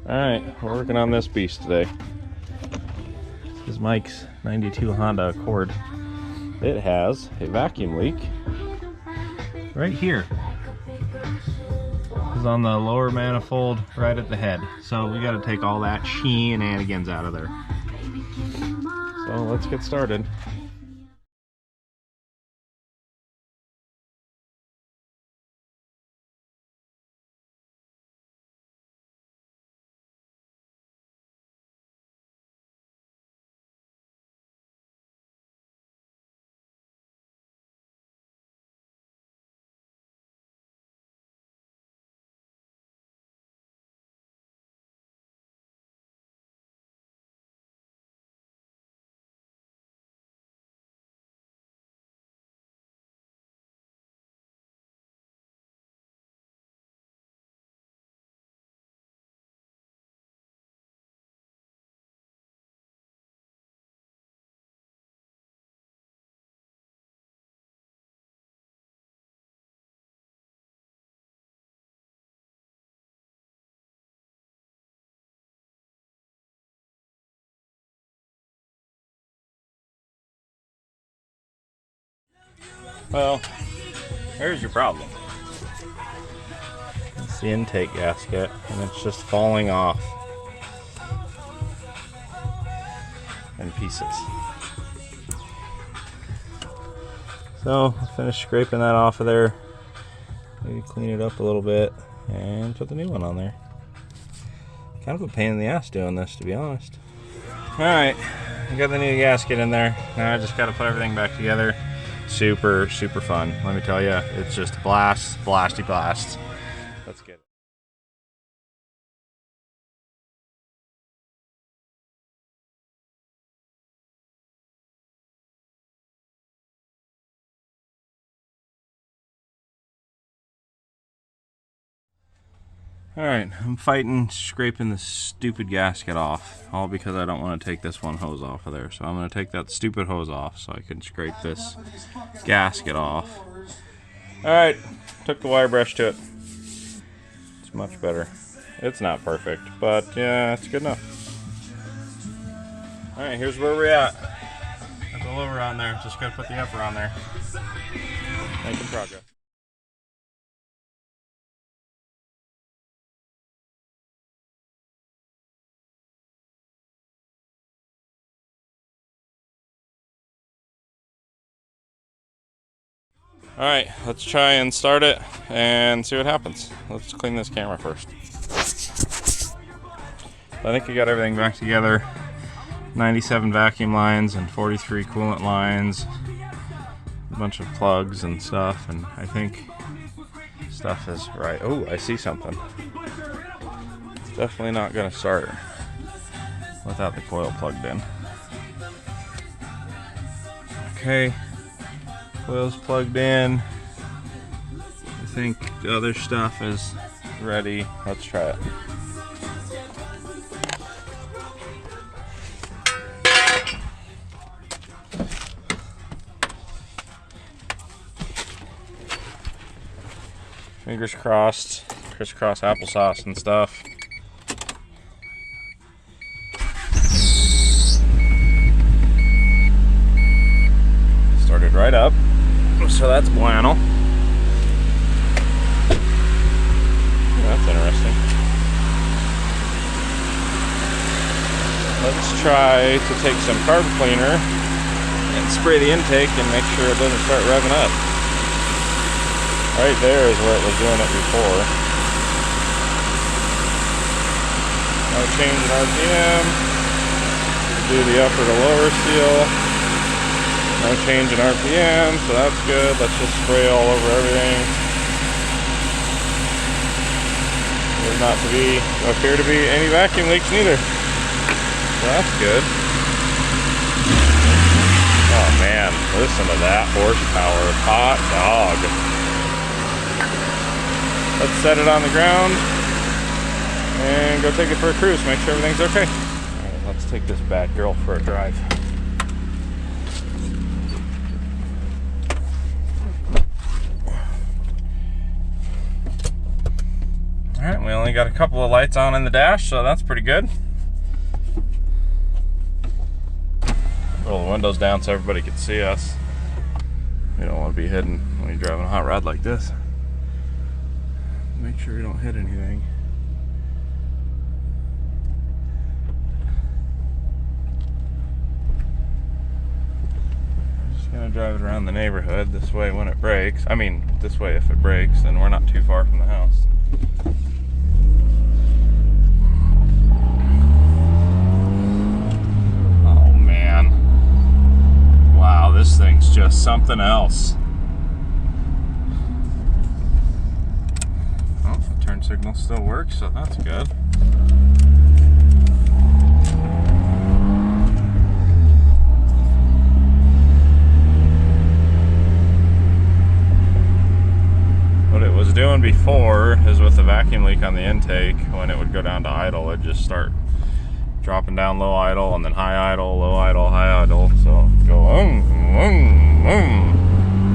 Alright, we're working on this beast today. This is Mike's 92 Honda Accord. It has a vacuum leak right here. It's on the lower manifold right at the head. So we got to take all that shenanigans out of there. So let's get started. Well, here's your problem. It's the intake gasket, and it's just falling off in pieces. So I'll finish scraping that off of there, maybe clean it up a little bit, and put the new one on there. Kind of a pain in the ass doing this, to be honest. Alright, I got the new gasket in there. Now I just got to put everything back together. Super fun, let me tell you. It's just a blast, blasty blast. Let's get it. Alright, I'm fighting scraping this stupid gasket off, all because I don't want to take this one hose off of there. So I'm going to take that stupid hose off so I can scrape this gasket off. Alright, took the wire brush to it. It's much better. It's not perfect, but yeah, it's good enough. Alright, here's where we're at. Got the lower on there, just gotta put the upper on there. Making progress. Alright, let's try and start it and see what happens. Let's clean this camera first. I think we got everything back together. 97 vacuum lines and 43 coolant lines. A bunch of plugs and stuff, and I think stuff is right. Oh, I see something. It's definitely not going to start without the coil plugged in. Okay. Coil's plugged in. I think the other stuff is ready. Let's try it. Fingers crossed. Crisscross applesauce and stuff. Started right up. So that's bueno. That's interesting. Let's try to take some carb cleaner and spray the intake and make sure it doesn't start revving up. Right there is where it was doing it before. No change in RPM. Do the upper to lower seal. No change in RPM, so that's good. Let's just spray all over everything. There's not to be, appear to be any vacuum leaks neither. So that's good. Oh man, listen to that horsepower. Hot dog. Let's set it on the ground and go take it for a cruise, make sure everything's okay. Alright, let's take this bad girl for a drive. Alright, we only got a couple of lights on in the dash, so that's pretty good. Roll the windows down so everybody can see us. You don't want to be hidden when you're driving a hot rod like this. Make sure you don't hit anything. I'm just gonna drive it around the neighborhood this way when it breaks. I mean, this way if it breaks, then we're not too far from the house. Oh man. Wow, this thing's just something else. Turn signal still works, so that's good. What it was doing before is with the vacuum leak on the intake, when it would go down to idle, it'd just start dropping down low idle and then high idle, low idle, high idle. So go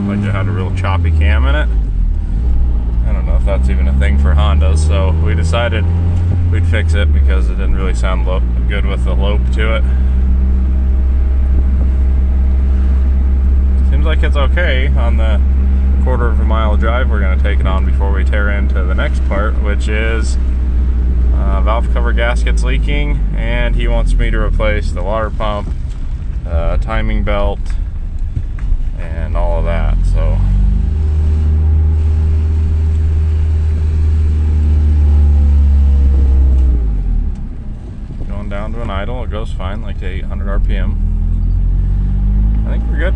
like it had a real choppy cam in it. I don't know if that's even a thing for Hondas, so we decided we'd fix it because it didn't really sound good with the lope to it. Seems like it's okay on the quarter-of-a-mile drive we're going to take it on before we tear into the next part, which is valve cover gaskets leaking, and he wants me to replace the water pump, timing belt, and all of that. So down to an idle, it goes fine, like to 800 RPM. I think we're good.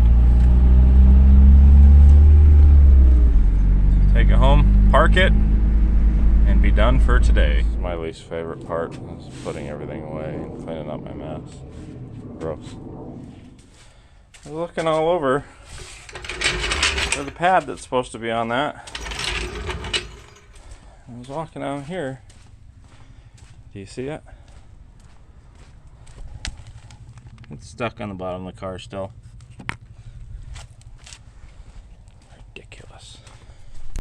Take it home, park it, and be done for today. This is my least favorite part, is putting everything away and cleaning up my mess. Gross. I was looking all over for the pad that's supposed to be on that. I was walking out here. Do you see it? It's stuck on the bottom of the car still.